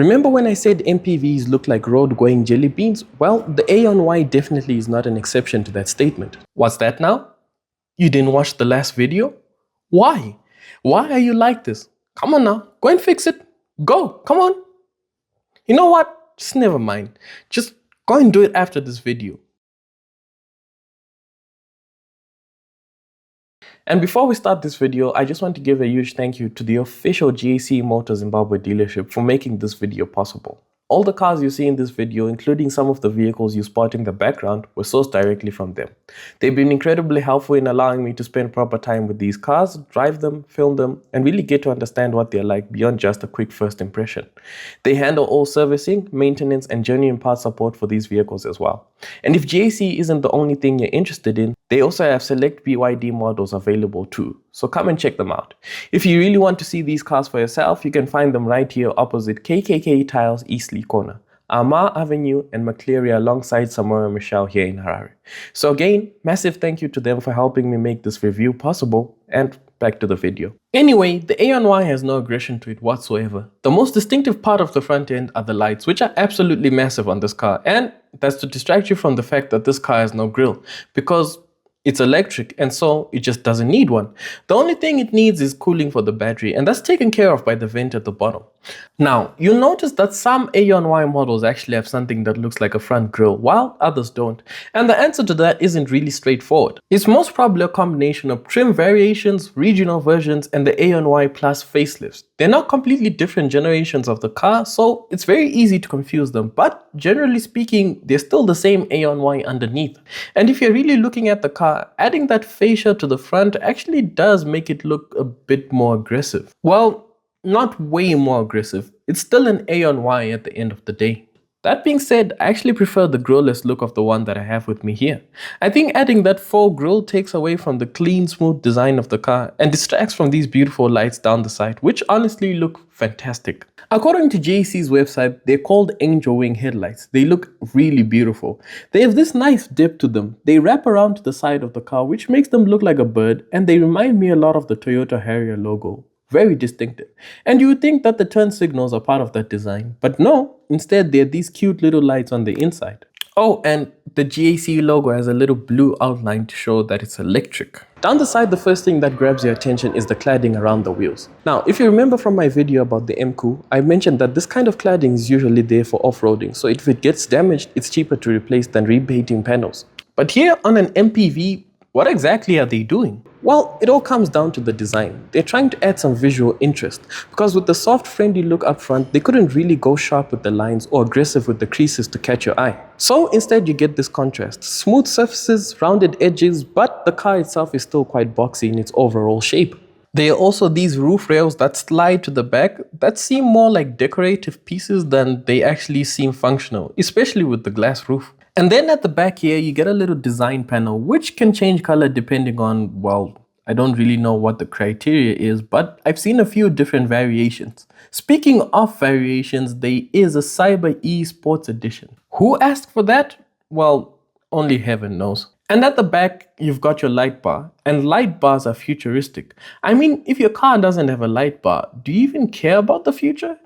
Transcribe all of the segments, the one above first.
Remember when I said MPVs look like road-going jelly beans? Well, the Aion Y definitely is not an exception to that statement. What's that now? You didn't watch the last video? Why? Why are you like this? Come on now, go and fix it. Go, come on. You know what? Just never mind. Just go and do it after this video. And before we start this video, I just want to give a huge thank you to the official GAC Motors Zimbabwe dealership for making this video possible. All the cars you see in this video, including some of the vehicles you spot in the background, were sourced directly from them. They've been incredibly helpful in allowing me to spend proper time with these cars, drive them, film them, and really get to understand what they're like beyond just a quick first impression. They handle all servicing, maintenance, and genuine parts support for these vehicles as well. And if GAC isn't the only thing you're interested in, they also have select BYD models available too, so come and check them out. If you really want to see these cars for yourself, you can find them right here opposite KKK Tiles Eastleigh Corner, Amar Avenue and Macleary alongside Samora Michelle here in Harare. So again, massive thank you to them for helping me make this review possible, and back to the video. Anyway, the Aion Y has no aggression to it whatsoever. The most distinctive part of the front end are the lights, which are absolutely massive on this car, and that's to distract you from the fact that this car has no grille, because it's electric and so it just doesn't need one. The only thing it needs is cooling for the battery, and that's taken care of by the vent at the bottom. Now, you'll notice that some Aion Y models actually have something that looks like a front grille, while others don't. And the answer to that isn't really straightforward. It's most probably a combination of trim variations, regional versions, and the Aion Y Plus facelifts. They're not completely different generations of the car, so it's very easy to confuse them. But generally speaking, they're still the same Aion Y underneath. And if you're really looking at the car, adding that fascia to the front actually does make it look a bit more aggressive. Well, not way more aggressive. It's still an Aion Y at the end of the day. That being said, I actually prefer the grille-less look of the one that I have with me here. I think adding that faux grille takes away from the clean, smooth design of the car and distracts from these beautiful lights down the side, which honestly look fantastic. According to GAC's website, they're called angel wing headlights. They look really beautiful. They have this nice dip to them. They wrap around to the side of the car, which makes them look like a bird, and they remind me a lot of the Toyota Harrier logo. Very distinctive. And you would think that the turn signals are part of that design, but no, instead they're these cute little lights on the inside. Oh, and the GAC logo has a little blue outline to show that it's electric. Down the side, the first thing that grabs your attention is the cladding around the wheels. Now, if you remember from my video about the Emkoo, I mentioned that this kind of cladding is usually there for off-roading, so if it gets damaged, it's cheaper to replace than repainting panels. But here on an MPV, what exactly are they doing? Well, it all comes down to the design. They're trying to add some visual interest, because with the soft, friendly look up front, they couldn't really go sharp with the lines or aggressive with the creases to catch your eye. So instead you get this contrast. Smooth surfaces, rounded edges, but the car itself is still quite boxy in its overall shape. There are also these roof rails that slide to the back that seem more like decorative pieces than they actually seem functional, especially with the glass roof. And then at the back here, you get a little design panel, which can change color depending on, well, I don't really know what the criteria is, but I've seen a few different variations. Speaking of variations, there is a Cyber E Sports Edition. Who asked for that? Well, only heaven knows. And at the back, you've got your light bar, and light bars are futuristic. I mean, if your car doesn't have a light bar, do you even care about the future?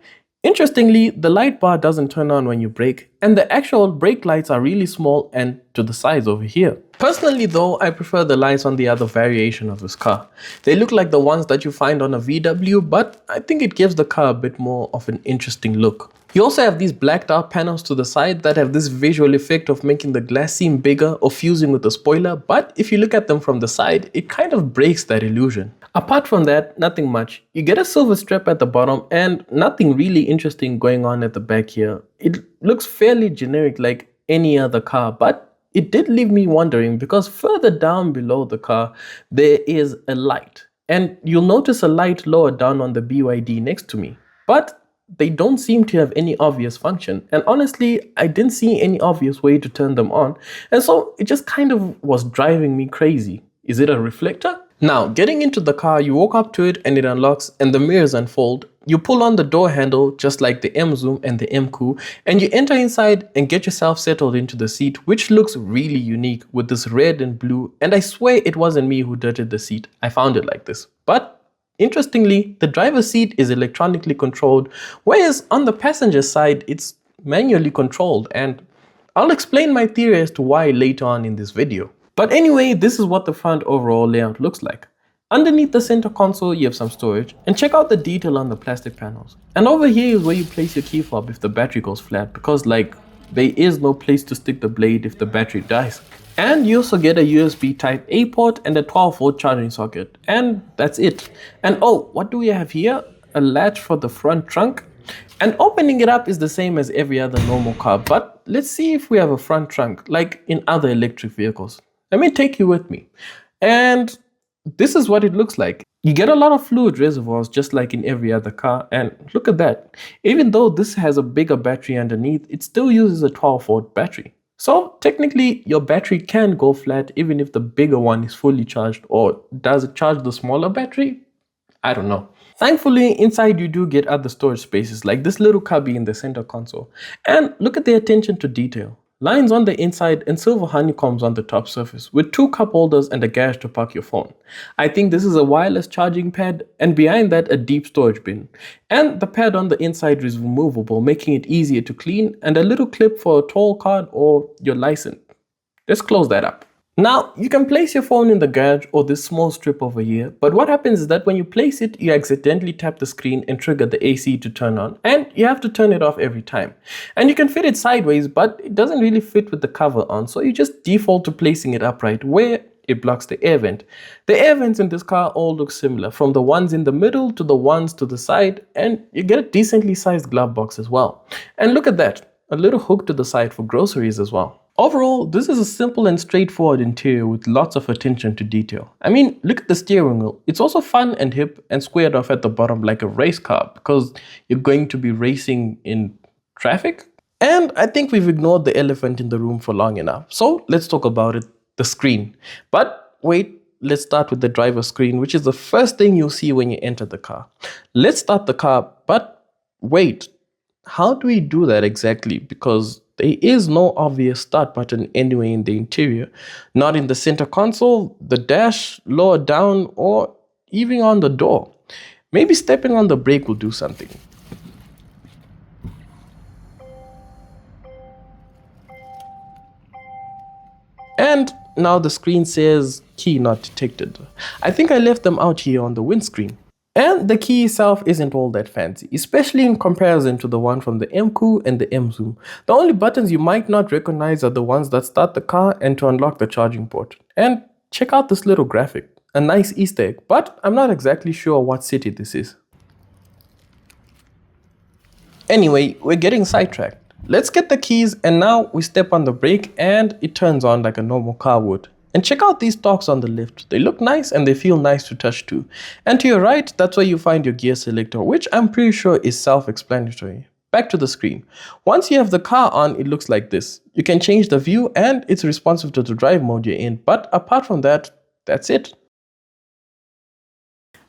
Interestingly, the light bar doesn't turn on when you brake, and the actual brake lights are really small and to the sides over here. Personally though, I prefer the lights on the other variation of this car. They look like the ones that you find on a VW, but I think it gives the car a bit more of an interesting look. You also have these blacked out panels to the side that have this visual effect of making the glass seem bigger or fusing with the spoiler, but if you look at them from the side, it kind of breaks that illusion. Apart from that, nothing much. You get a silver strap at the bottom and nothing really interesting going on at the back here. It looks fairly generic like any other car, but it did leave me wondering because further down below the car, there is a light. And you'll notice a light lower down on the BYD next to me. But they don't seem to have any obvious function. And honestly, I didn't see any obvious way to turn them on. And so it just kind of was driving me crazy. Is it a reflector? Now, getting into the car, you walk up to it and it unlocks and the mirrors unfold. You pull on the door handle just like the Emzoom and the Emkoo, and you enter inside and get yourself settled into the seat, which looks really unique with this red and blue. And I swear it wasn't me who dirted the seat. I found it like this. But Interestingly, the driver's seat is electronically controlled, whereas on the passenger side, it's manually controlled, and I'll explain my theory as to why later on in this video. But anyway, this is what the front overall layout looks like. Underneath the center console, you have some storage, and check out the detail on the plastic panels. And over here is where you place your key fob if the battery goes flat, because there is no place to stick the blade if the battery dies. And you also get a USB type A port and a 12-volt charging socket, and that's it. And oh, what do we have here? A latch for the front trunk. And opening it up is the same as every other normal car, but let's see if we have a front trunk like in other electric vehicles. Let me take you with me. And this is what it looks like. You get a lot of fluid reservoirs just like in every other car, and look at that. Even though this has a bigger battery underneath, it still uses a 12-volt battery. So technically your battery can go flat even if the bigger one is fully charged, or does it charge the smaller battery? I don't know. Thankfully, inside you do get other storage spaces like this little cubby in the center console. And look at the attention to detail. Lines on the inside and silver honeycombs on the top surface with 2 cup holders and a garage to park your phone. I think this is a wireless charging pad, and behind that a deep storage bin. And the pad on the inside is removable, making it easier to clean, and a little clip for a toll card or your license. Let's close that up. Now, you can place your phone in the garage or this small strip over here, but what happens is that when you place it, you accidentally tap the screen and trigger the AC to turn on, and you have to turn it off every time. And you can fit it sideways, but it doesn't really fit with the cover on, so you just default to placing it upright where it blocks the air vent. The air vents in this car all look similar, from the ones in the middle to the ones to the side, and you get a decently sized glove box as well. And look at that, a little hook to the side for groceries as well. Overall, this is a simple and straightforward interior with lots of attention to detail. I mean, look at the steering wheel. It's also fun and hip and squared off at the bottom like a race car, because you're going to be racing in traffic. And I think we've ignored the elephant in the room for long enough. So let's talk about it, the screen. But wait, let's start with the driver's screen, which is the first thing you'll see when you enter the car. Let's start the car, but wait, how do we do that exactly? Because there is no obvious start button anywhere in the interior, not in the center console, the dash, lower down, or even on the door. Maybe stepping on the brake will do something. And now the screen says key not detected. I think I left them out here on the windscreen. And the key itself isn't all that fancy, especially in comparison to the one from the Emkoo and the Emzoom. The only buttons you might not recognize are the ones that start the car and to unlock the charging port. And check out this little graphic, a nice Easter egg, but I'm not exactly sure what city this is. Anyway, we're getting sidetracked. Let's get the keys, and now we step on the brake and it turns on like a normal car would. And check out these stalks on the left. They look nice and they feel nice to touch too. And to your right, that's where you find your gear selector, which I'm pretty sure is self-explanatory. Back to the screen. Once you have the car on, it looks like this. You can change the view and it's responsive to the drive mode you're in, but apart from that, that's it.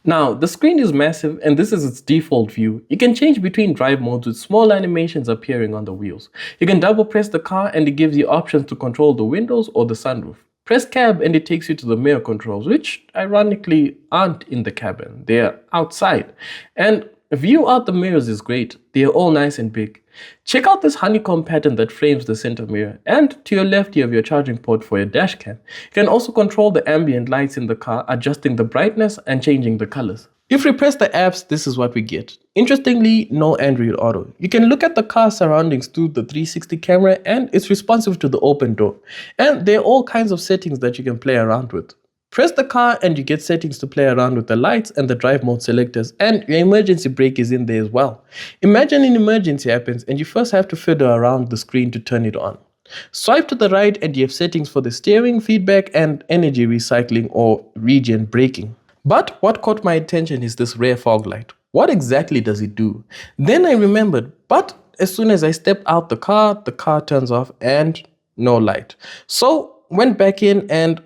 Now, the screen is massive and this is its default view. You can change between drive modes with small animations appearing on the wheels. You can double press the car and it gives you options to control the windows or the sunroof. Press cab and it takes you to the mirror controls, which ironically aren't in the cabin, they're outside. And view out the mirrors is great, they're all nice and big. Check out this honeycomb pattern that frames the center mirror, and to your left you have your charging port for your dash cam. You can also control the ambient lights in the car, adjusting the brightness and changing the colors. If we press the apps, this is what we get. Interestingly, no Android Auto. You can look at the car surroundings through the 360 camera and it's responsive to the open door. And there are all kinds of settings that you can play around with. Press the car and you get settings to play around with the lights and the drive mode selectors, and your emergency brake is in there as well. Imagine an emergency happens and you first have to fiddle around the screen to turn it on. Swipe to the right and you have settings for the steering, feedback and energy recycling or regen braking. But what caught my attention is this rear fog light. What exactly does it do? Then I remembered, but as soon as I step out the car turns off and no light. So went back in and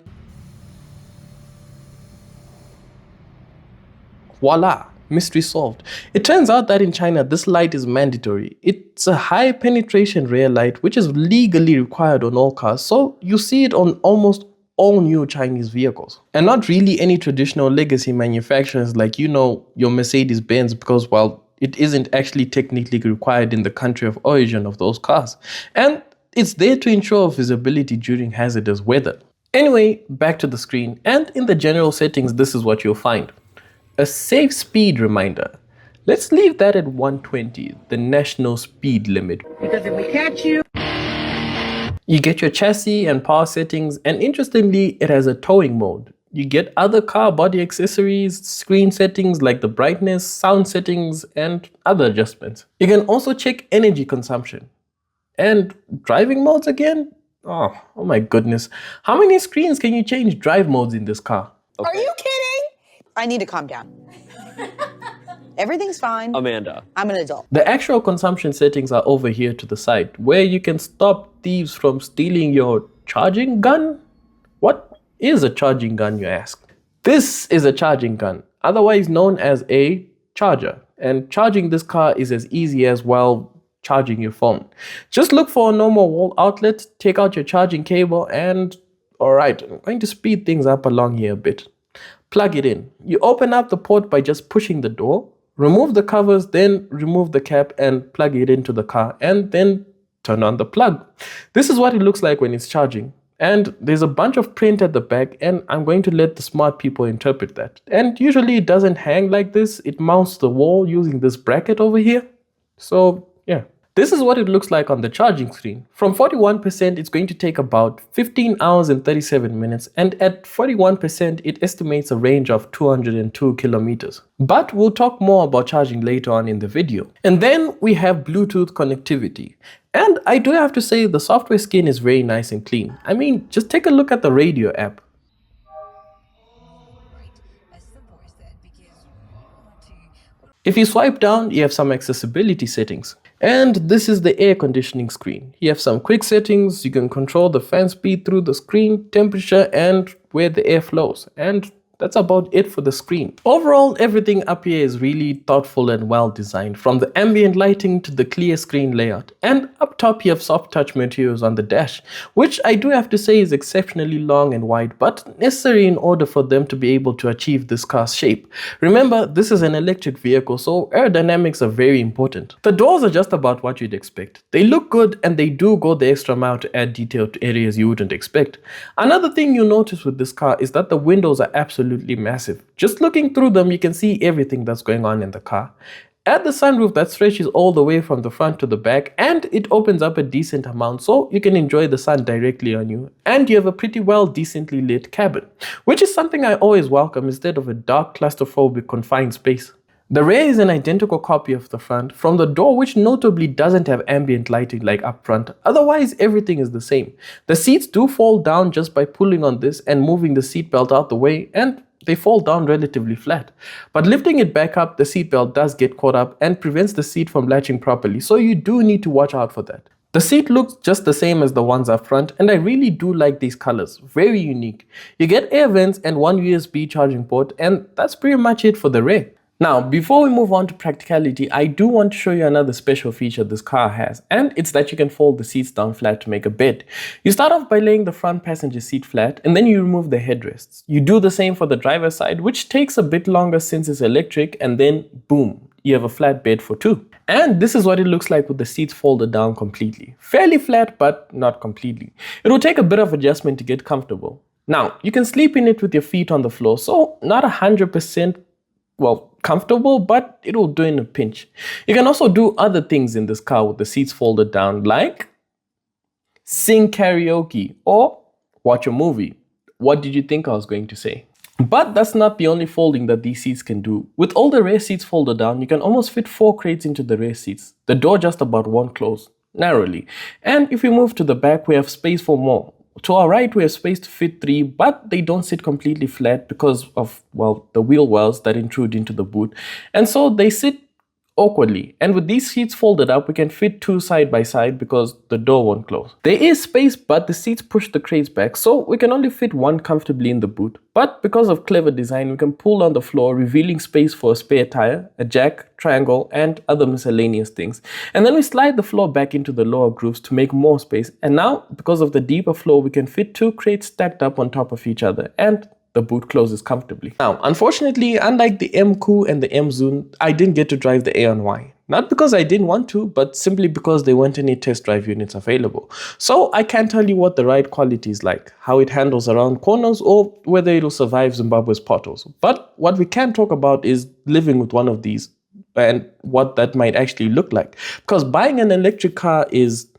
voila, mystery solved. It turns out that in China, this light is mandatory. It's a high penetration rear light, which is legally required on all cars. So you see it on almost all new Chinese vehicles. And not really any traditional legacy manufacturers like, your Mercedes-Benz, because, well, it isn't actually technically required in the country of origin of those cars. And it's there to ensure visibility during hazardous weather. Anyway, back to the screen, and in the general settings, this is what you'll find. A safe speed reminder. Let's leave that at 120, the national speed limit. Because if we catch you... You get your chassis and power settings, and interestingly, it has a towing mode. You get other car body accessories, screen settings like the brightness, sound settings, and other adjustments. You can also check energy consumption. And driving modes again? Oh my goodness. How many screens can you change drive modes in this car? Okay. Are you kidding? I need to calm down. Everything's fine. Amanda. I'm an adult. The actual consumption settings are over here to the side, where you can stop thieves from stealing your charging gun. What is a charging gun, you ask? This is a charging gun, otherwise known as a charger. And charging this car is as easy as, well, charging your phone. Just look for a normal wall outlet, take out your charging cable, and alright, I'm going to speed things up along here a bit. Plug it in. You open up the port by just pushing the door, remove the covers, then remove the cap and plug it into the car, and then turn on the plug. This is what it looks like when it's charging. And there's a bunch of print at the back, and I'm going to let the smart people interpret that. And usually it doesn't hang like this, it mounts the wall using this bracket over here. So yeah, this is what it looks like on the charging screen. From 41%, it's going to take about 15 hours and 37 minutes, and at 41%, it estimates a range of 202 kilometers. But we'll talk more about charging later on in the video. And then we have Bluetooth connectivity. And I do have to say the software skin is very nice and clean. I mean, just take a look at the radio app. If you swipe down, you have some accessibility settings. And this is the air conditioning screen. You have some quick settings. You can control the fan speed through the screen, temperature, and where the air flows. And that's about it for the screen. Overall, everything up here is really thoughtful and well designed, from the ambient lighting to the clear screen layout. And up top you have soft touch materials on the dash, which I do have to say is exceptionally long and wide, but necessary in order for them to be able to achieve this car's shape. Remember, this is an electric vehicle, so aerodynamics are very important. The doors are just about what you'd expect. They look good, and they do go the extra mile to add detail to areas you wouldn't expect. Another thing you'll notice with this car is that the windows are absolutely massive. Just looking through them, you can see everything that's going on in the car. Add the sunroof that stretches all the way from the front to the back, and it opens up a decent amount so you can enjoy the sun directly on you, and you have a pretty well decently lit cabin, which is something I always welcome instead of a dark claustrophobic confined space. The rear is an identical copy of the front, from the door, which notably doesn't have ambient lighting like up front. Otherwise, everything is the same. The seats do fall down just by pulling on this and moving the seatbelt out the way, and they fall down relatively flat. But lifting it back up, the seatbelt does get caught up and prevents the seat from latching properly, so you do need to watch out for that. The seat looks just the same as the ones up front, and I really do like these colors, very unique. You get air vents and one USB charging port, and that's pretty much it for the rear. Now, before we move on to practicality, I do want to show you another special feature this car has, and it's that you can fold the seats down flat to make a bed. You start off by laying the front passenger seat flat, and then you remove the headrests. You do the same for the driver's side, which takes a bit longer since it's electric, and then boom, you have a flat bed for two. And this is what it looks like with the seats folded down completely. Fairly flat, but not completely. It will take a bit of adjustment to get comfortable. Now, you can sleep in it with your feet on the floor, so not 100% comfortable, but it'll do in a pinch. You can also do other things in this car with the seats folded down, like sing karaoke or watch a movie. What did you think I was going to say? But that's not the only folding that these seats can do. With all the rear seats folded down, you can almost fit 4 crates into the rear seats. The door just about won't close, narrowly. And if we move to the back, we have space for more. To our right, we have space to fit 3, but they don't sit completely flat because of, the wheel wells that intrude into the boot. And so they sit awkwardly, and with these seats folded up, we can fit two side by side because the door won't close. There is space, but the seats push the crates back, so we can only fit one comfortably in the boot. But because of clever design, we can pull on the floor, revealing space for a spare tire, a jack, triangle, and other miscellaneous things. And then we slide the floor back into the lower grooves to make more space. And now, because of the deeper floor, we can fit two crates stacked up on top of each other, and the boot closes comfortably. Now, unfortunately, unlike the Emkoo and the Emzoom, I didn't get to drive the Aion Y. Not because I didn't want to, but simply because there weren't any test drive units available. So I can't tell you what the ride quality is like, how it handles around corners, or whether it'll survive Zimbabwe's potholes. But what we can talk about is living with one of these and what that might actually look like. Because buying an electric car is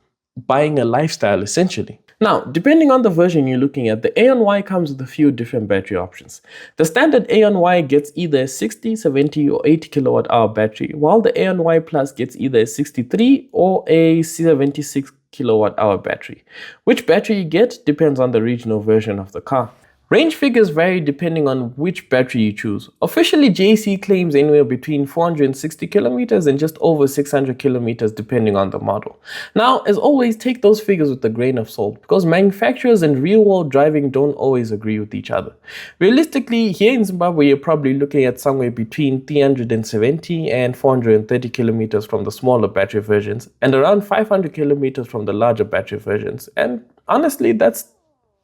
buying a lifestyle, essentially. Now, depending on the version you're looking at, the Aion Y comes with a few different battery options. The standard Aion Y gets either a 60, 70 or 80 kilowatt hour battery, while the Aion Y Plus gets either a 63 or a 76 kilowatt hour battery. Which battery you get depends on the regional version of the car. Range figures vary depending on which battery you choose. Officially, GAC claims anywhere between 460 kilometers and just over 600 kilometers depending on the model. Now, as always, take those figures with a grain of salt because manufacturers and real-world driving don't always agree with each other. Realistically, here in Zimbabwe, you're probably looking at somewhere between 370 and 430 kilometers from the smaller battery versions and around 500 kilometers from the larger battery versions. And honestly, that's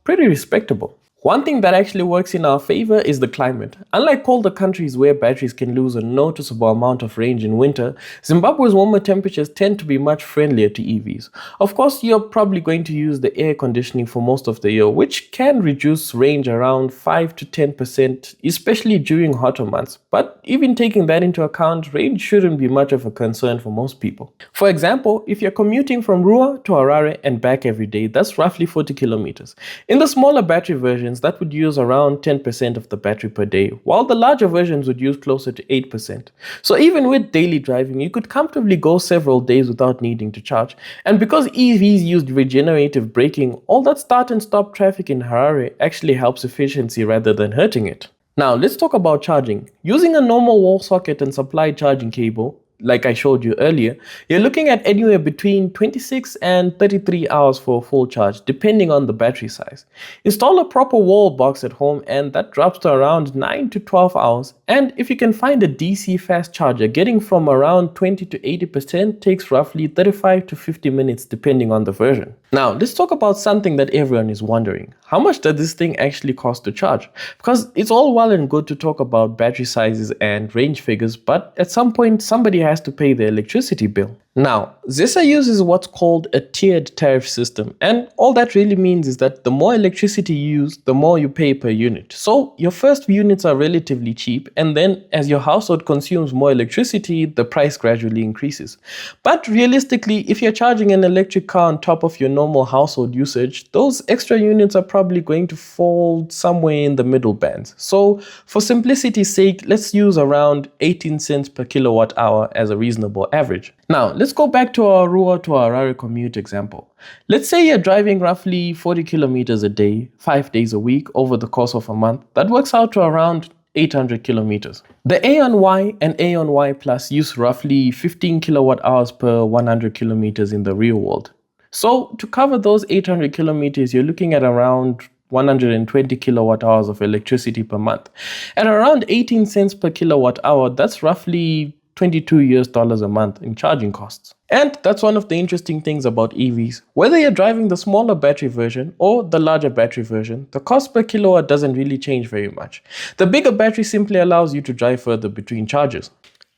pretty respectable. One thing that actually works in our favor is the climate. Unlike colder countries where batteries can lose a noticeable amount of range in winter, Zimbabwe's warmer temperatures tend to be much friendlier to EVs. Of course, you're probably going to use the air conditioning for most of the year, which can reduce range around 5 to 10%, especially during hotter months. But even taking that into account, range shouldn't be much of a concern for most people. For example, if you're commuting from Ruwa to Harare and back every day, that's roughly 40 kilometers. In the smaller battery version, that would use around 10% of the battery per day, while the larger versions would use closer to 8%. So even with daily driving, you could comfortably go several days without needing to charge. And because EVs use regenerative braking, all that start and stop traffic in Harare actually helps efficiency rather than hurting it. Now let's talk about charging. Using a normal wall socket and supplied charging cable, like I showed you earlier, you're looking at anywhere between 26 and 33 hours for a full charge, depending on the battery size. Install a proper wall box at home and that drops to around 9 to 12 hours. And if you can find a DC fast charger, getting from around 20 to 80% takes roughly 35 to 50 minutes depending on the version. Now, let's talk about something that everyone is wondering. How much does this thing actually cost to charge? Because it's all well and good to talk about battery sizes and range figures, but at some point somebody has to pay the electricity bill. Now, ZESA uses what's called a tiered tariff system, and all that really means is that the more electricity you use, the more you pay per unit. So your first few units are relatively cheap, and then as your household consumes more electricity, the price gradually increases. But realistically, if you're charging an electric car on top of your normal household usage, those extra units are probably going to fall somewhere in the middle bands. So for simplicity's sake, let's use around 18 cents per kilowatt hour as a reasonable average. Now, let's go back to our Ruwa to Harare commute example. Let's say you're driving roughly 40 kilometers a day, 5 days a week over the course of a month. That works out to around 800 kilometers. The Aion Y and Aion Y Plus use roughly 15 kilowatt hours per 100 kilometers in the real world. So to cover those 800 kilometers, you're looking at around 120 kilowatt hours of electricity per month. At around 18 cents per kilowatt hour, that's roughly $22 a month in charging costs. And that's one of the interesting things about EVs. Whether you're driving the smaller battery version or the larger battery version, the cost per kilowatt doesn't really change very much. The bigger battery simply allows you to drive further between charges.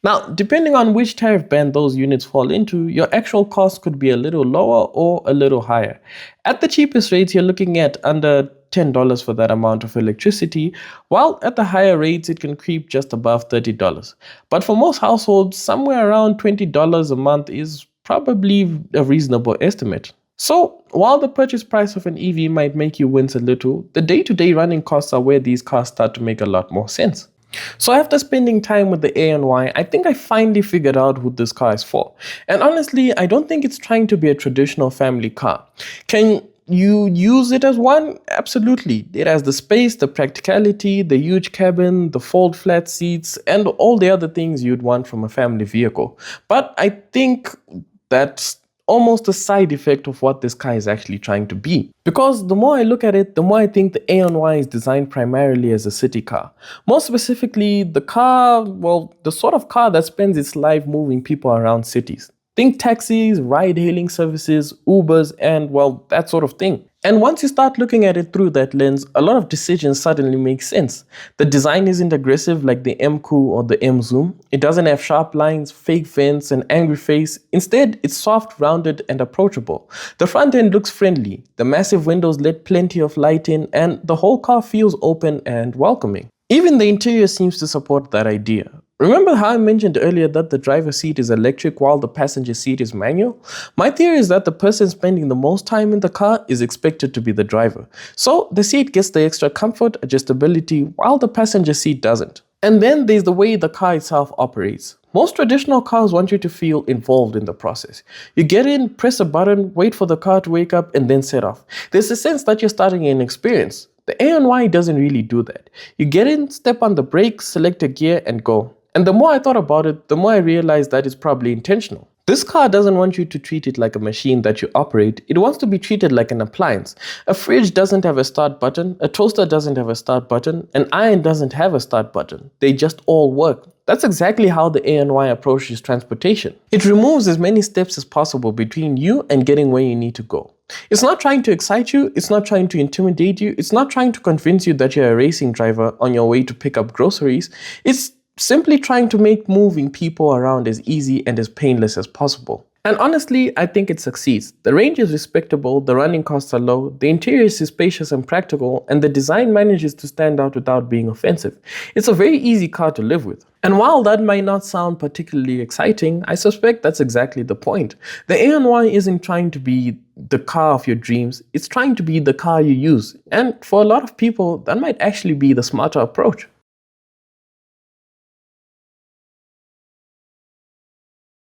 Now, depending on which tariff band those units fall into, your actual cost could be a little lower or a little higher. At the cheapest rates, you're looking at under $10 for that amount of electricity, while at the higher rates it can creep just above $30. But for most households, somewhere around $20 a month is probably a reasonable estimate. So while the purchase price of an EV might make you wince a little, the day-to-day running costs are where these cars start to make a lot more sense. So after spending time with the Aion Y, I think I finally figured out who this car is for. And honestly, I don't think it's trying to be a traditional family car. you use it as one? Absolutely. It has the space, the practicality, the huge cabin, the fold flat seats, and all the other things you'd want from a family vehicle. But I think that's almost a side effect of what this car is actually trying to be. Because the more I look at it, the more I think the Aion Y is designed primarily as a city car. More specifically, the car, well, the sort of car that spends its life moving people around cities. Think taxis, ride-hailing services, Ubers, and, well, that sort of thing. And once you start looking at it through that lens, a lot of decisions suddenly make sense. The design isn't aggressive like the Emkoo or the Emzoom. It doesn't have sharp lines, fake vents, and angry face. Instead, it's soft, rounded, and approachable. The front end looks friendly. The massive windows let plenty of light in, and the whole car feels open and welcoming. Even the interior seems to support that idea. Remember how I mentioned earlier that the driver's seat is electric while the passenger seat is manual? My theory is that the person spending the most time in the car is expected to be the driver. So the seat gets the extra comfort, adjustability, while the passenger seat doesn't. And then there's the way the car itself operates. Most traditional cars want you to feel involved in the process. You get in, press a button, wait for the car to wake up, and then set off. There's a sense that you're starting an experience. The Aion Y doesn't really do that. You get in, step on the brakes, select a gear, and go. And the more I thought about it, the more I realized that it's probably intentional. This car doesn't want you to treat it like a machine that you operate. It wants to be treated like an appliance. A fridge doesn't have a start button, a toaster doesn't have a start button, an iron doesn't have a start button. They just all work. That's exactly how the Aion Y approaches transportation. It removes as many steps as possible between you and getting where you need to go. It's not trying to excite you, it's not trying to intimidate you, it's not trying to convince you that you're a racing driver on your way to pick up groceries. It's simply trying to make moving people around as easy and as painless as possible. And honestly, I think it succeeds. The range is respectable, the running costs are low, the interior is spacious and practical, and the design manages to stand out without being offensive. It's a very easy car to live with. And while that might not sound particularly exciting, I suspect that's exactly the point. The Aion Y isn't trying to be the car of your dreams, it's trying to be the car you use. And for a lot of people, that might actually be the smarter approach.